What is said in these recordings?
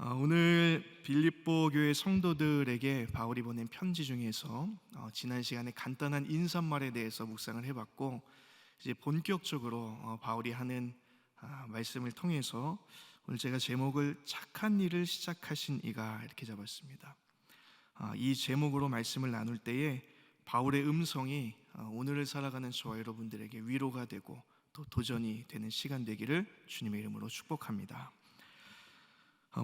오늘 빌립보 교회 성도들에게 바울이 보낸 편지 중에서 지난 시간에 간단한 인사말에 대해서 묵상을 해봤고, 이제 본격적으로 바울이 하는 말씀을 통해서 오늘 제가 제목을 착한 일을 시작하신 이가 이렇게 잡았습니다. 이 제목으로 말씀을 나눌 때에 바울의 음성이 오늘을 살아가는 저와 여러분들에게 위로가 되고 또 도전이 되는 시간 되기를 주님의 이름으로 축복합니다.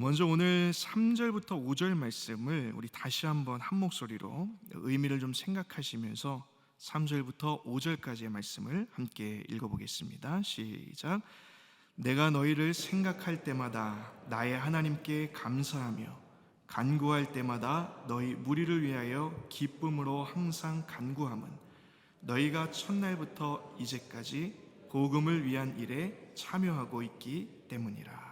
먼저 오늘 3절부터 5절 말씀을 우리 다시 한번 한 목소리로 의미를 좀 생각하시면서 3절부터 5절까지의 말씀을 함께 읽어보겠습니다. 시작. 내가 너희를 생각할 때마다 나의 하나님께 감사하며 간구할 때마다 너희 무리를 위하여 기쁨으로 항상 간구함은 너희가 첫날부터 이제까지 복음을 위한 일에 참여하고 있기 때문이라.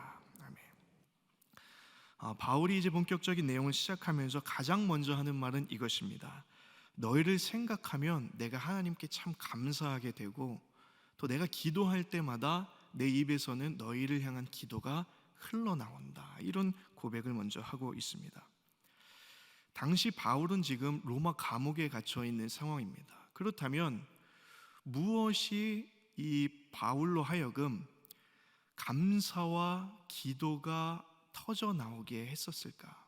바울이 이제 본격적인 내용을 시작하면서 가장 먼저 하는 말은 이것입니다. 너희를 생각하면 내가 하나님께 참 감사하게 되고, 또 내가 기도할 때마다 내 입에서는 너희를 향한 기도가 흘러나온다. 이런 고백을 먼저 하고 있습니다. 당시 바울은 지금 로마 감옥에 갇혀 있는 상황입니다. 그렇다면 무엇이 이 바울로 하여금 감사와 기도가 터져 나오게 했었을까?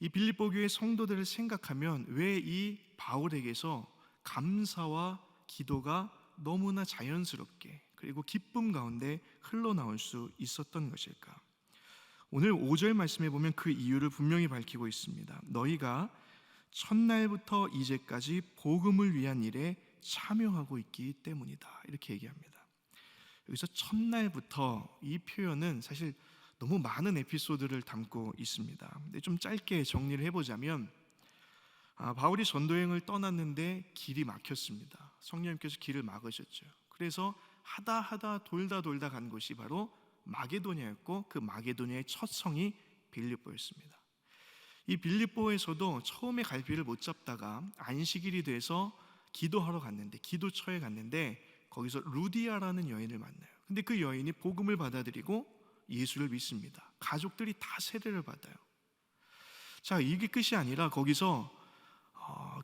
이 빌립보 교회 성도들을 생각하면 왜 이 바울에게서 감사와 기도가 너무나 자연스럽게 그리고 기쁨 가운데 흘러나올 수 있었던 것일까? 오늘 5절 말씀에 보면 그 이유를 분명히 밝히고 있습니다. 너희가 첫날부터 이제까지 복음을 위한 일에 참여하고 있기 때문이다. 이렇게 얘기합니다. 여기서 첫날부터, 이 표현은 사실 너무 많은 에피소드를 담고 있습니다. 근데 좀 짧게 정리를 해보자면, 바울이 전도여행을 떠났는데 길이 막혔습니다. 성령님께서 길을 막으셨죠. 그래서 하다 돌다 간 곳이 바로 마게도냐였고, 그 마게도냐의 첫 성이 빌립보였습니다. 이 빌립보에서도 처음에 갈피를 못 잡다가 안식일이 돼서 기도하러 갔는데, 기도처에 갔는데 거기서 루디아라는 여인을 만나요. 근데 그 여인이 복음을 받아들이고 예수를 믿습니다. 가족들이 다 세례를 받아요. 자, 이게 끝이 아니라 거기서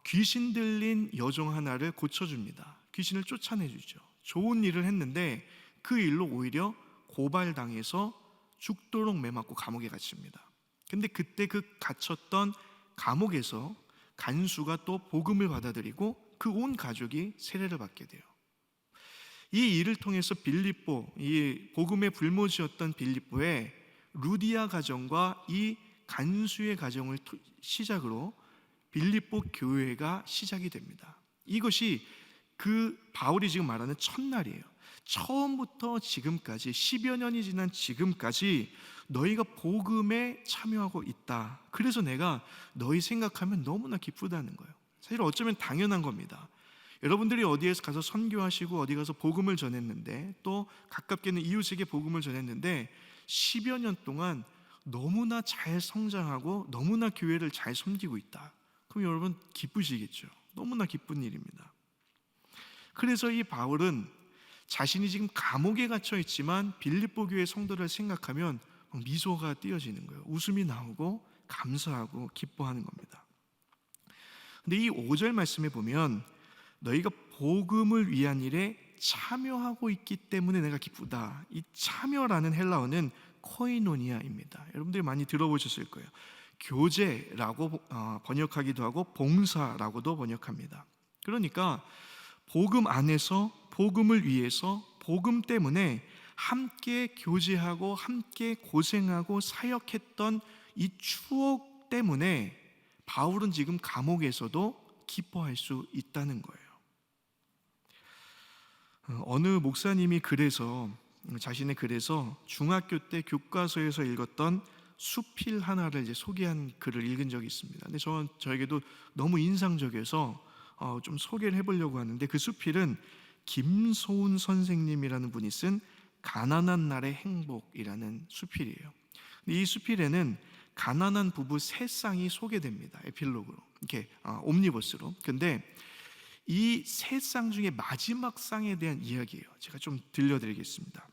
귀신 들린 여종 하나를 고쳐줍니다. 귀신을 쫓아내주죠. 좋은 일을 했는데 그 일로 오히려 고발당해서 죽도록 매맞고 감옥에 갇힙니다. 근데 그때 그 갇혔던 감옥에서 간수가 또 복음을 받아들이고 그 온 가족이 세례를 받게 돼요. 이 일을 통해서 빌립보, 이 복음의 불모지였던 빌립보에 루디아 가정과 이 간수의 가정을 시작으로 빌립보 교회가 시작이 됩니다. 이것이 그 바울이 지금 말하는 첫날이에요. 처음부터 지금까지 10여 년이 지난 지금까지 너희가 복음에 참여하고 있다. 그래서 내가 너희 생각하면 너무나 기쁘다는 거예요. 사실 어쩌면 당연한 겁니다. 여러분들이 어디에서 가서 선교하시고 어디 가서 복음을 전했는데, 또 가깝게는 이웃에게 복음을 전했는데 10여 년 동안 너무나 잘 성장하고 너무나 교회를 잘 섬기고 있다. 그럼 여러분 기쁘시겠죠. 너무나 기쁜 일입니다. 그래서 이 바울은 자신이 지금 감옥에 갇혀 있지만 빌립보 교회 성도를 생각하면 미소가 띄어지는 거예요. 웃음이 나오고 감사하고 기뻐하는 겁니다. 근데 이 5절 말씀에 보면 너희가 복음을 위한 일에 참여하고 있기 때문에 내가 기쁘다. 이 참여라는 헬라어는 코이노니아입니다. 여러분들이 많이 들어보셨을 거예요. 교제라고 번역하기도 하고 봉사라고도 번역합니다. 그러니까 복음 안에서, 복음을 위해서, 복음 때문에 함께 교제하고 함께 고생하고 사역했던 이 추억 때문에 바울은 지금 감옥에서도 기뻐할 수 있다는 거예요. 어느 목사님이 자신의 글에서 중학교 때 교과서에서 읽었던 수필 하나를 이제 소개한 글을 읽은 적이 있습니다. 근데 저에게도 너무 인상적이어서 좀 소개를 해보려고 하는데, 그 수필은 김소운 선생님이라는 분이 쓴 가난한 날의 행복이라는 수필이에요. 근데 이 수필에는 가난한 부부 세 쌍이 소개됩니다. 에필로그로, 이렇게 옴니버스로. 근데 이 세 쌍 중에 마지막 쌍에 대한 이야기예요. 제가 좀 들려드리겠습니다.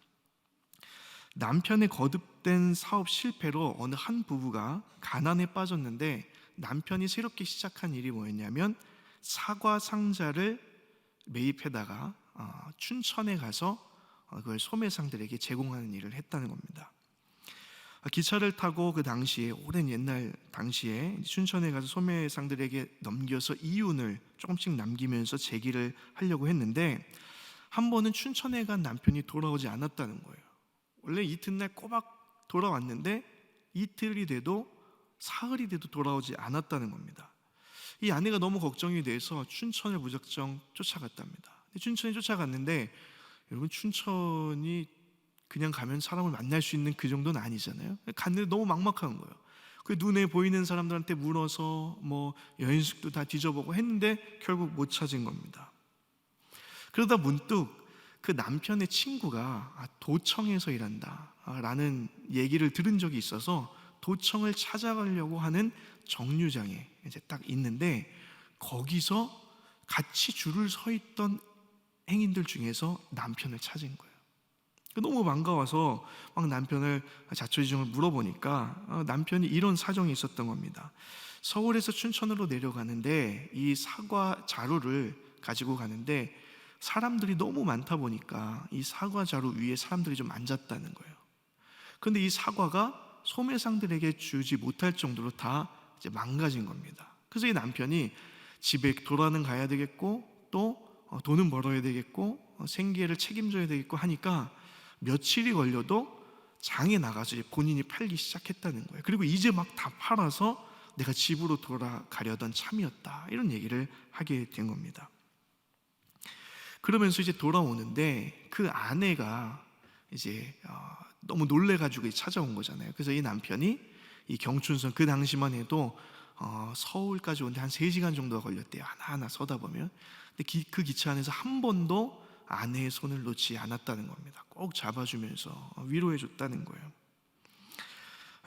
남편의 거듭된 사업 실패로 어느 한 부부가 가난에 빠졌는데, 남편이 새롭게 시작한 일이 뭐였냐면 사과 상자를 매입해다가 춘천에 가서 그걸 소매상들에게 제공하는 일을 했다는 겁니다. 기차를 타고 그 당시에, 오랜 옛날 당시에 춘천에 가서 소매상들에게 넘겨서 이윤을 조금씩 남기면서 제기를 하려고 했는데, 한 번은 춘천에 간 남편이 돌아오지 않았다는 거예요. 원래 이튿날 꼬박 돌아왔는데 이틀이 돼도 사흘이 돼도 돌아오지 않았다는 겁니다. 이 아내가 너무 걱정이 돼서 춘천을 무작정 쫓아갔답니다. 춘천에 쫓아갔는데, 여러분, 춘천이 그냥 가면 사람을 만날 수 있는 그 정도는 아니잖아요. 갔는데 너무 막막한 거예요. 그 눈에 보이는 사람들한테 물어서 뭐 여인숙도 다 뒤져보고 했는데 결국 못 찾은 겁니다. 그러다 문득 그 남편의 친구가 도청에서 일한다 라는 얘기를 들은 적이 있어서 도청을 찾아가려고 하는 정류장에 이제 딱 있는데, 거기서 같이 줄을 서 있던 행인들 중에서 남편을 찾은 거예요. 너무 반가워서 막 남편을 자초지종을 물어보니까 남편이 이런 사정이 있었던 겁니다. 서울에서 춘천으로 내려가는데 이 사과 자루를 가지고 가는데 사람들이 너무 많다 보니까 이 사과 자루 위에 사람들이 좀 앉았다는 거예요. 그런데 이 사과가 소매상들에게 주지 못할 정도로 다 이제 망가진 겁니다. 그래서 이 남편이 집에 돌아는 가야 되겠고, 또 돈은 벌어야 되겠고, 생계를 책임져야 되겠고 하니까 며칠이 걸려도 장에 나가서 이제 본인이 팔기 시작했다는 거예요. 그리고 이제 막 다 팔아서 내가 집으로 돌아가려던 참이었다, 이런 얘기를 하게 된 겁니다. 그러면서 이제 돌아오는데 그 아내가 이제 너무 놀래가지고 찾아온 거잖아요. 그래서 이 남편이 이 경춘선, 그 당시만 해도 서울까지 오는데 한 3시간 정도가 걸렸대요. 하나하나 서다 보면. 근데 그 기차 안에서 한 번도 아내의 손을 놓지 않았다는 겁니다. 꼭 잡아주면서 위로해 줬다는 거예요.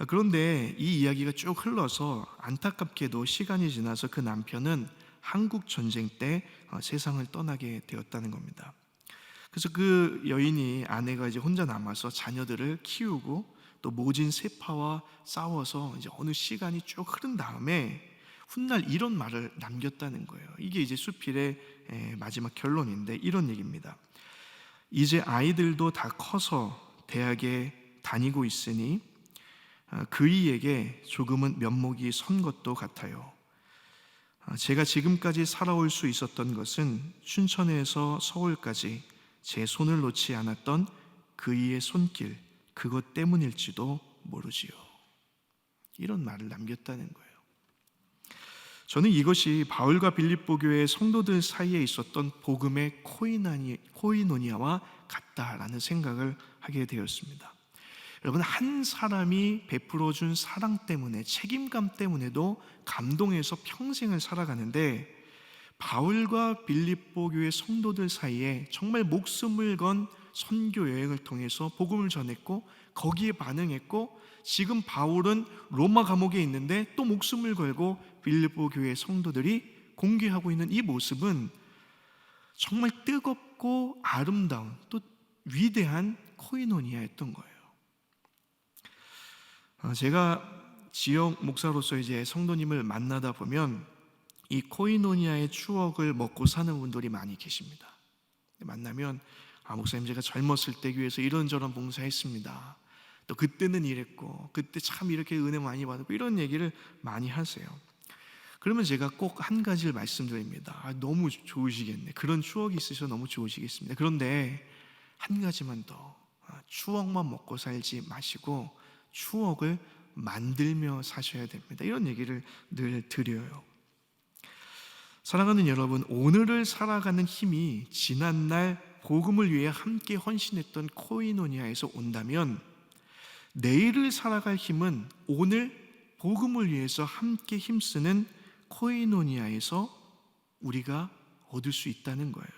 그런데 이 이야기가 쭉 흘러서 안타깝게도 시간이 지나서 그 남편은 한국 전쟁 때 세상을 떠나게 되었다는 겁니다. 그래서 그 여인이, 아내가 이제 혼자 남아서 자녀들을 키우고 또 모진 세파와 싸워서 이제 어느 시간이 쭉 흐른 다음에 훗날 이런 말을 남겼다는 거예요. 이게 이제 수필의 마지막 결론인데 이런 얘기입니다. 이제 아이들도 다 커서 대학에 다니고 있으니 그이에게 조금은 면목이 선 것도 같아요. 제가 지금까지 살아올 수 있었던 것은 춘천에서 서울까지 제 손을 놓지 않았던 그이의 손길, 그것 때문일지도 모르지요. 이런 말을 남겼다는 거예요. 저는 이것이 바울과 빌립보 교회 성도들 사이에 있었던 복음의 코이노니아와 같다라는 생각을 하게 되었습니다. 여러분, 한 사람이 베풀어준 사랑 때문에, 책임감 때문에도 감동해서 평생을 살아가는데, 바울과 빌립보 교회 성도들 사이에 정말 목숨을 건 선교 여행을 통해서 복음을 전했고 거기에 반응했고, 지금 바울은 로마 감옥에 있는데 또 목숨을 걸고 빌립보 교회 성도들이 공개하고 있는 이 모습은 정말 뜨겁고 아름다운, 또 위대한 코이노니아였던 거예요. 제가 지역 목사로서 이제 성도님을 만나다 보면 이 코이노니아의 추억을 먹고 사는 분들이 많이 계십니다. 만나면 목사님, 제가 젊었을 때 교회에서 이런저런 봉사했습니다. 또 그때는 이랬고 그때 참 이렇게 은혜 많이 받았고, 이런 얘기를 많이 하세요. 그러면 제가 꼭 한 가지를 말씀드립니다. 너무 좋으시겠네, 그런 추억이 있으셔서 너무 좋으시겠습니다. 그런데 한 가지만 더, 추억만 먹고 살지 마시고 추억을 만들며 사셔야 됩니다. 이런 얘기를 늘 드려요. 사랑하는 여러분, 오늘을 살아가는 힘이 지난날 복음을 위해 함께 헌신했던 코이노니아에서 온다면, 내일을 살아갈 힘은 오늘 복음을 위해서 함께 힘쓰는 코이노니아에서 우리가 얻을 수 있다는 거예요.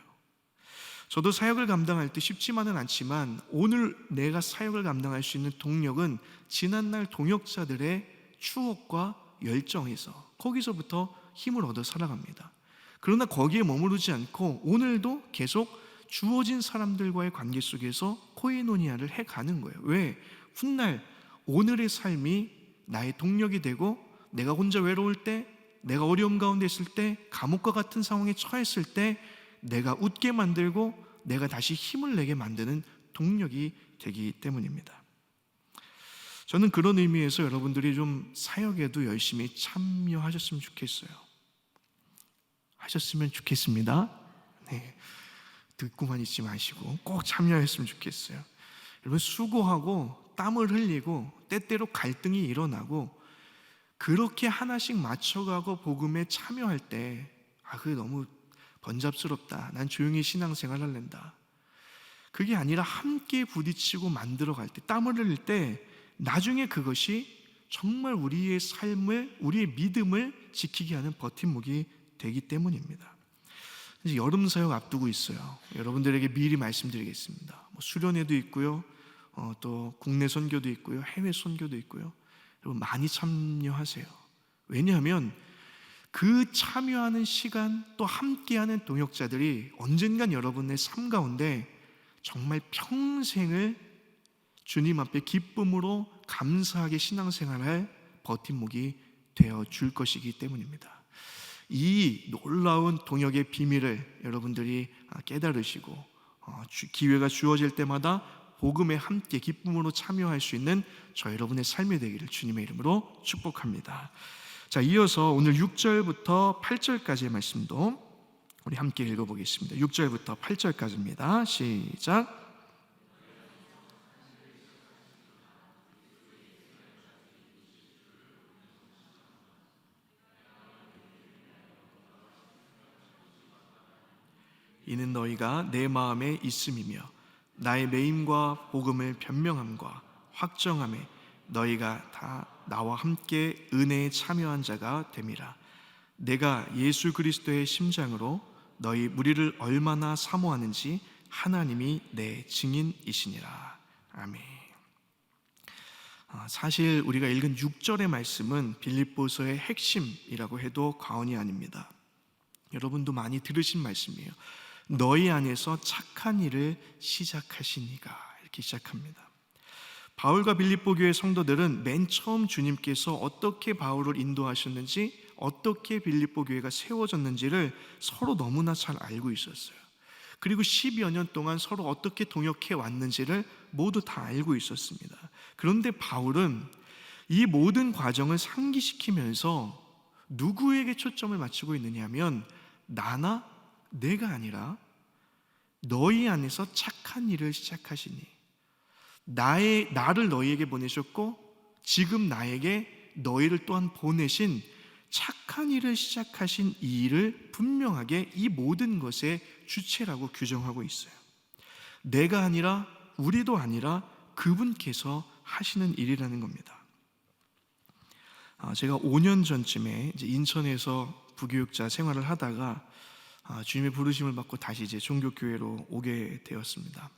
저도 사역을 감당할 때 쉽지만은 않지만, 오늘 내가 사역을 감당할 수 있는 동력은 지난날 동역자들의 추억과 열정에서, 거기서부터 힘을 얻어 살아갑니다. 그러나 거기에 머무르지 않고 오늘도 계속 주어진 사람들과의 관계 속에서 코이노니아를 해가는 거예요. 왜? 훗날 오늘의 삶이 나의 동력이 되고, 내가 혼자 외로울 때, 내가 어려움 가운데 있을 때, 감옥과 같은 상황에 처했을 때 내가 웃게 만들고 내가 다시 힘을 내게 만드는 동력이 되기 때문입니다. 저는 그런 의미에서 여러분들이 좀 사역에도 열심히 참여하셨으면 좋겠어요. 하셨으면 좋겠습니다. 네, 듣고만 있지 마시고 꼭 참여했으면 좋겠어요. 여러분, 수고하고 땀을 흘리고 때때로 갈등이 일어나고 그렇게 하나씩 맞춰가고 복음에 참여할 때 그게 너무 번잡스럽다, 난 조용히 신앙생활 할랜다, 그게 아니라 함께 부딪히고 만들어갈 때, 땀을 흘릴 때 나중에 그것이 정말 우리의 삶을, 우리의 믿음을 지키게 하는 버팀목이 되기 때문입니다. 이제 여름 사역 앞두고 있어요. 여러분들에게 미리 말씀드리겠습니다. 수련회도 있고요, 또 국내 선교도 있고요, 해외 선교도 있고요. 여러분 많이 참여하세요. 왜냐하면 그 참여하는 시간, 또 함께하는 동역자들이 언젠간 여러분의 삶 가운데 정말 평생을 주님 앞에 기쁨으로 감사하게 신앙생활할 버팀목이 되어줄 것이기 때문입니다. 이 놀라운 동역의 비밀을 여러분들이 깨달으시고 기회가 주어질 때마다 복음에 함께 기쁨으로 참여할 수 있는 저 여러분의 삶이 되기를 주님의 이름으로 축복합니다. 자, 이어서 오늘 6절부터 8절까지의 말씀도 우리 함께 읽어보겠습니다. 6절부터 8절까지입니다. 시작. 이는 너희가 내 마음에 있음이며 나의 매임과 복음을 변명함과 확정함에 너희가 다 나와 함께 은혜에 참여한 자가 됨이라. 내가 예수 그리스도의 심장으로 너희 무리를 얼마나 사모하는지 하나님이 내 증인이시니라. 아멘. 사실 우리가 읽은 6절의 말씀은 빌립보서의 핵심이라고 해도 과언이 아닙니다. 여러분도 많이 들으신 말씀이에요. 너희 안에서 착한 일을 시작하신 이가, 이렇게 시작합니다. 바울과 빌립보 교회 성도들은 맨 처음 주님께서 어떻게 바울을 인도하셨는지, 어떻게 빌립보 교회가 세워졌는지를 서로 너무나 잘 알고 있었어요. 그리고 10여 년 동안 서로 어떻게 동역해 왔는지를 모두 다 알고 있었습니다. 그런데 바울은 이 모든 과정을 상기시키면서 누구에게 초점을 맞추고 있느냐 하면, 내가 아니라 너희 안에서 착한 일을 시작하시니, 나를 너희에게 보내셨고 지금 나에게 너희를 또한 보내신 착한 일을 시작하신 이 일을 분명하게 이 모든 것의 주체라고 규정하고 있어요. 내가 아니라, 우리도 아니라 그분께서 하시는 일이라는 겁니다. 제가 5년 전쯤에 이제 인천에서 부교육자 생활을 하다가 주님의 부르심을 받고 다시 이제 종교교회로 오게 되었습니다.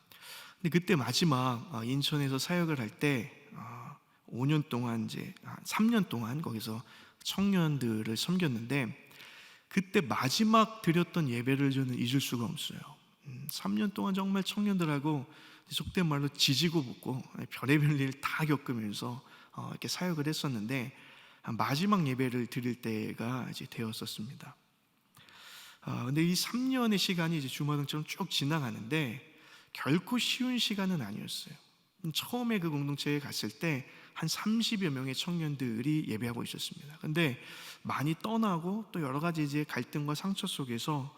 근데 그때 마지막 인천에서 사역을 할 때 5년 동안, 이제 3년 동안 거기서 청년들을 섬겼는데, 그때 마지막 드렸던 예배를 저는 잊을 수가 없어요. 3년 동안 정말 청년들하고 속된 말로 지지고 볶고 별의별 일 다 겪으면서 이렇게 사역을 했었는데, 마지막 예배를 드릴 때가 이제 되었었습니다. 근데 이 3년의 시간이 이제 주마등처럼 쭉 지나가는데 결코 쉬운 시간은 아니었어요. 처음에 그 공동체에 갔을 때 한 30여 명의 청년들이 예배하고 있었습니다. 근데 많이 떠나고 또 여러 가지 이제 갈등과 상처 속에서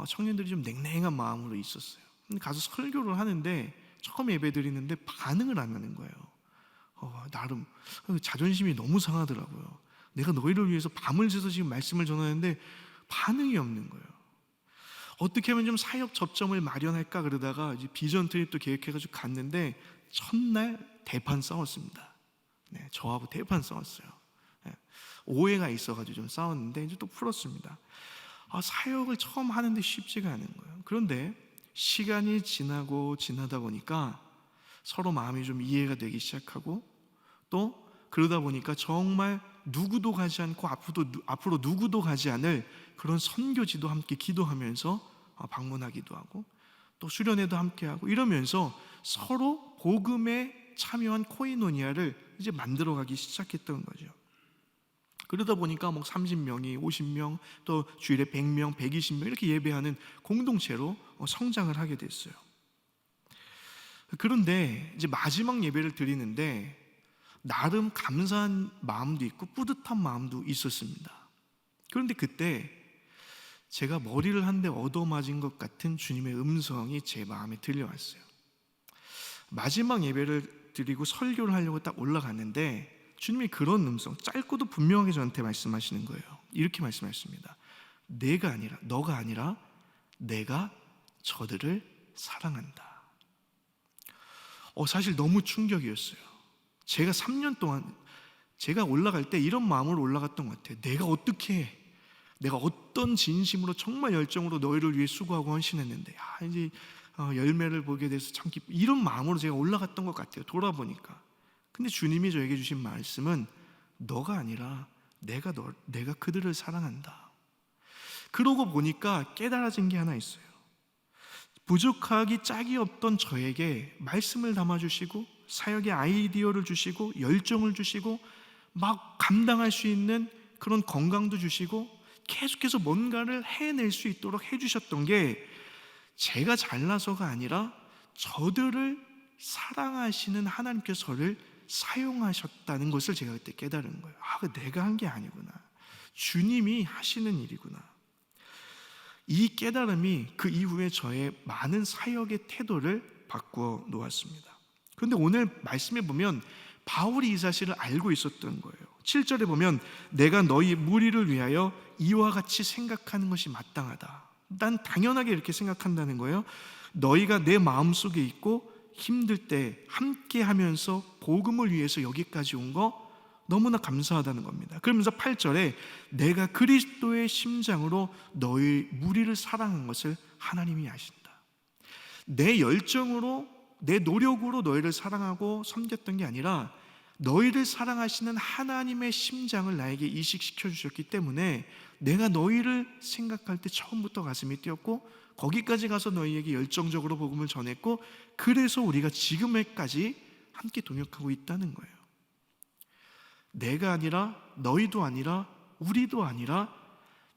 청년들이 좀 냉랭한 마음으로 있었어요. 가서 설교를 하는데 처음 예배 드리는데 반응을 안 하는 거예요. 나름 자존심이 너무 상하더라고요. 내가 너희를 위해서 밤을 새서 지금 말씀을 전하는데 반응이 없는 거예요. 어떻게 하면 좀 사역 접점을 마련할까 그러다가 이제 비전 트립도 계획해가지고 갔는데 첫날 대판 싸웠습니다. 네, 저하고 대판 싸웠어요. 네, 오해가 있어가지고 좀 싸웠는데 이제 또 풀었습니다. 사역을 처음 하는데 쉽지가 않은 거예요. 그런데 시간이 지나다 보니까 서로 마음이 좀 이해가 되기 시작하고, 또 그러다 보니까 정말 누구도 가지 않고 앞으로 누구도 가지 않을 그런 선교지도 함께 기도하면서 방문하기도 하고, 또 수련회도 함께하고 이러면서 서로 복음에 참여한 코이노니아를 이제 만들어가기 시작했던 거죠. 그러다 보니까 뭐 30명이 50명, 또 주일에 100명, 120명 이렇게 예배하는 공동체로 성장을 하게 됐어요. 그런데 이제 마지막 예배를 드리는데 나름 감사한 마음도 있고 뿌듯한 마음도 있었습니다. 그런데 그때 제가 머리를 한 대 얻어맞은 것 같은 주님의 음성이 제 마음에 들려왔어요. 마지막 예배를 드리고 설교를 하려고 딱 올라갔는데 주님이 그런 음성, 짧고도 분명하게 저한테 말씀하시는 거예요. 이렇게 말씀하셨습니다. 내가 아니라, 너가 아니라 내가 저들을 사랑한다. 사실 너무 충격이었어요. 제가 3년 동안 제가 올라갈 때 이런 마음으로 올라갔던 것 같아요. 내가 어떻게 해? 내가 어떤 진심으로 정말 열정으로 너희를 위해 수고하고 헌신했는데 이제 열매를 보게 돼서 참 이런 마음으로 제가 올라갔던 것 같아요. 돌아보니까. 근데 주님이 저에게 주신 말씀은 너가 아니라 내가 그들을 사랑한다. 그러고 보니까 깨달아진 게 하나 있어요. 부족하기 짝이 없던 저에게 말씀을 담아주시고 사역의 아이디어를 주시고 열정을 주시고 막 감당할 수 있는 그런 건강도 주시고 계속해서 뭔가를 해낼 수 있도록 해주셨던 게 제가 잘나서가 아니라 저들을 사랑하시는 하나님께서 저를 사용하셨다는 것을 제가 그때 깨달은 거예요. 내가 한 게 아니구나. 주님이 하시는 일이구나. 이 깨달음이 그 이후에 저의 많은 사역의 태도를 바꾸어 놓았습니다. 그런데 오늘 말씀에 보면 바울이 이 사실을 알고 있었던 거예요. 7절에 보면 내가 너희 무리를 위하여 이와 같이 생각하는 것이 마땅하다. 난 당연하게 이렇게 생각한다는 거예요. 너희가 내 마음속에 있고 힘들 때 함께 하면서 복음을 위해서 여기까지 온 거 너무나 감사하다는 겁니다. 그러면서 8절에 내가 그리스도의 심장으로 너희 무리를 사랑한 것을 하나님이 아신다. 내 열정으로 내 노력으로 너희를 사랑하고 섬겼던 게 아니라 너희를 사랑하시는 하나님의 심장을 나에게 이식시켜 주셨기 때문에 내가 너희를 생각할 때 처음부터 가슴이 뛰었고 거기까지 가서 너희에게 열정적으로 복음을 전했고 그래서 우리가 지금에까지 함께 동역하고 있다는 거예요. 내가 아니라 너희도 아니라 우리도 아니라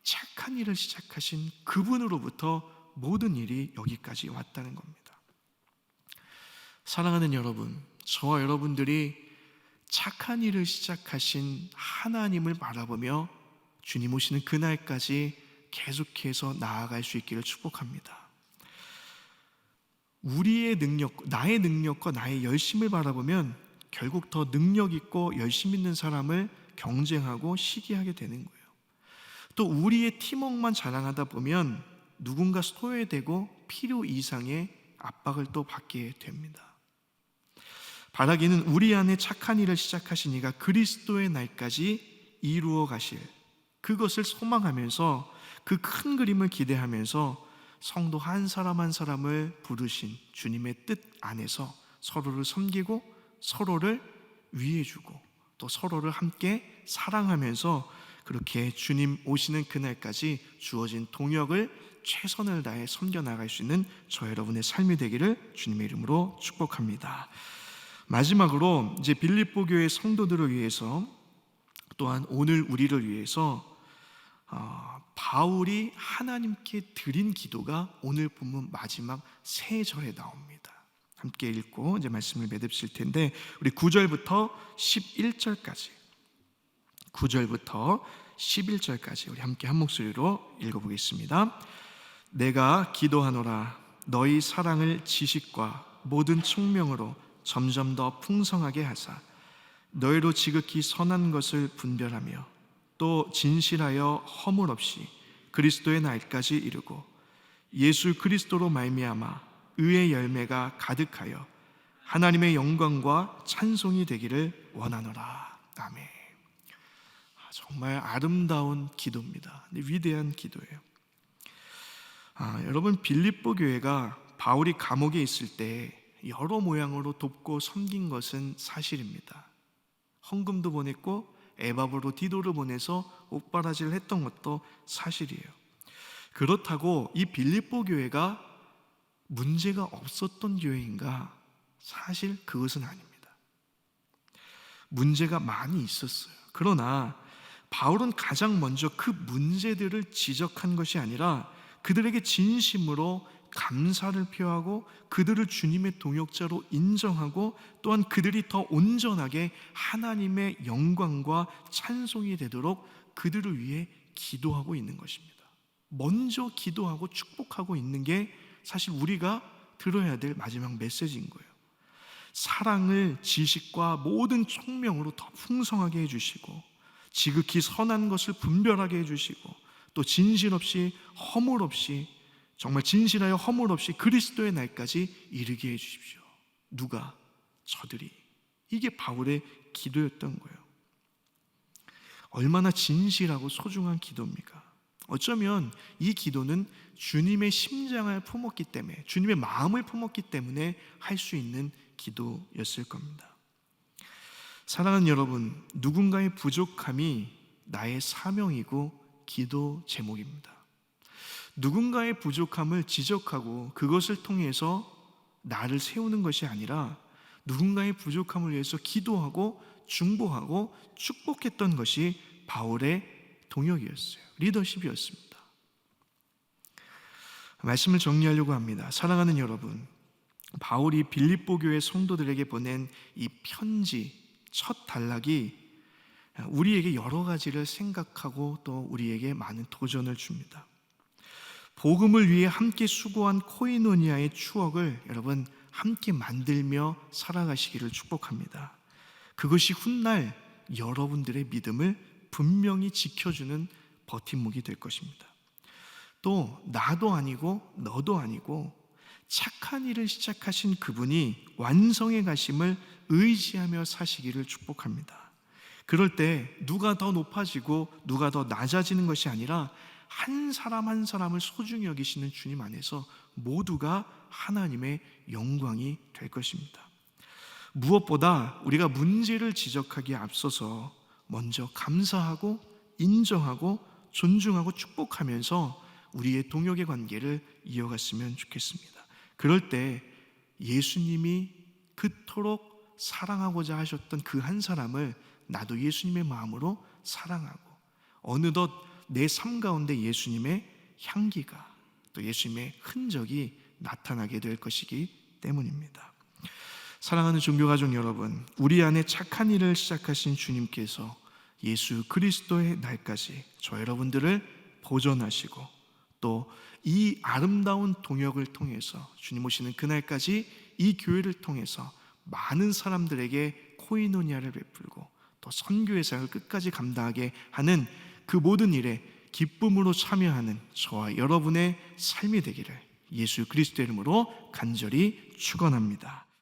착한 일을 시작하신 그분으로부터 모든 일이 여기까지 왔다는 겁니다. 사랑하는 여러분, 저와 여러분들이 착한 일을 시작하신 하나님을 바라보며 주님 오시는 그날까지 계속해서 나아갈 수 있기를 축복합니다. 우리의 능력, 나의 능력과 나의 열심을 바라보면 결국 더 능력 있고 열심 있는 사람을 경쟁하고 시기하게 되는 거예요. 또 우리의 팀워크만 자랑하다 보면 누군가 소외되고 필요 이상의 압박을 또 받게 됩니다. 바라기는 우리 안에 착한 일을 시작하신 이가 그리스도의 날까지 이루어 가실 그것을 소망하면서 그 큰 그림을 기대하면서 성도 한 사람 한 사람을 부르신 주님의 뜻 안에서 서로를 섬기고 서로를 위해주고 또 서로를 함께 사랑하면서 그렇게 주님 오시는 그날까지 주어진 동역을 최선을 다해 섬겨나갈 수 있는 저 여러분의 삶이 되기를 주님의 이름으로 축복합니다. 마지막으로 이제 빌립보 교회 성도들을 위해서 또한 오늘 우리를 위해서 바울이 하나님께 드린 기도가 오늘 본문 마지막 세 절에 나옵니다. 함께 읽고 이제 말씀을 맺으실 텐데 우리 9절부터 11절까지 9절부터 11절까지 우리 함께 한 목소리로 읽어보겠습니다. 내가 기도하노라 너희 사랑을 지식과 모든 총명으로 점점 더 풍성하게 하사 너희로 지극히 선한 것을 분별하며 또 진실하여 허물 없이 그리스도의 날까지 이르고 예수 그리스도로 말미암아 의의 열매가 가득하여 하나님의 영광과 찬송이 되기를 원하노라. 아멘. 정말 아름다운 기도입니다. 위대한 기도예요. 여러분 빌립보 교회가 바울이 감옥에 있을 때 여러 모양으로 돕고 섬긴 것은 사실입니다. 헌금도 보냈고 에바브로 디도를 보내서 옥바라지를 했던 것도 사실이에요. 그렇다고 이 빌립보 교회가 문제가 없었던 교회인가? 사실 그것은 아닙니다. 문제가 많이 있었어요. 그러나 바울은 가장 먼저 그 문제들을 지적한 것이 아니라 그들에게 진심으로 감사를 표하고 그들을 주님의 동역자로 인정하고 또한 그들이 더 온전하게 하나님의 영광과 찬송이 되도록 그들을 위해 기도하고 있는 것입니다. 먼저 기도하고 축복하고 있는 게 사실 우리가 들어야 될 마지막 메시지인 거예요. 사랑을 지식과 모든 총명으로 더 풍성하게 해주시고 지극히 선한 것을 분별하게 해주시고 또 진실 없이 허물 없이 정말 진실하여 허물 없이 그리스도의 날까지 이르게 해주십시오. 누가? 저들이. 이게 바울의 기도였던 거예요. 얼마나 진실하고 소중한 기도입니까? 어쩌면 이 기도는 주님의 심장을 품었기 때문에, 주님의 마음을 품었기 때문에 할 수 있는 기도였을 겁니다. 사랑하는 여러분, 누군가의 부족함이 나의 사명이고 기도 제목입니다. 누군가의 부족함을 지적하고 그것을 통해서 나를 세우는 것이 아니라 누군가의 부족함을 위해서 기도하고 중보하고 축복했던 것이 바울의 동역이었어요. 리더십이었습니다. 말씀을 정리하려고 합니다. 사랑하는 여러분, 바울이 빌립보 교회 성도들에게 보낸 이 편지 첫 단락이 우리에게 여러 가지를 생각하고 또 우리에게 많은 도전을 줍니다. 복음을 위해 함께 수고한 코이노니아의 추억을 여러분 함께 만들며 살아가시기를 축복합니다. 그것이 훗날 여러분들의 믿음을 분명히 지켜주는 버팀목이 될 것입니다. 또 나도 아니고 너도 아니고 착한 일을 시작하신 그분이 완성해 가심을 의지하며 사시기를 축복합니다. 그럴 때 누가 더 높아지고 누가 더 낮아지는 것이 아니라 한 사람 한 사람을 소중히 여기시는 주님 안에서 모두가 하나님의 영광이 될 것입니다. 무엇보다 우리가 문제를 지적하기에 앞서서 먼저 감사하고 인정하고 존중하고 축복하면서 우리의 동역의 관계를 이어갔으면 좋겠습니다. 그럴 때 예수님이 그토록 사랑하고자 하셨던 그 한 사람을 나도 예수님의 마음으로 사랑하고 어느덧 내 삶 가운데 예수님의 향기가 또 예수님의 흔적이 나타나게 될 것이기 때문입니다. 사랑하는 종교가족 여러분, 우리 안에 착한 일을 시작하신 주님께서 예수 그리스도의 날까지 저 여러분들을 보존하시고 또 이 아름다운 동역을 통해서 주님 오시는 그날까지 이 교회를 통해서 많은 사람들에게 코이노니아를 베풀고 또 선교의 사역을 끝까지 감당하게 하는 그 모든 일에 기쁨으로 참여하는 저와 여러분의 삶이 되기를 예수 그리스도의 이름으로 간절히 축원합니다.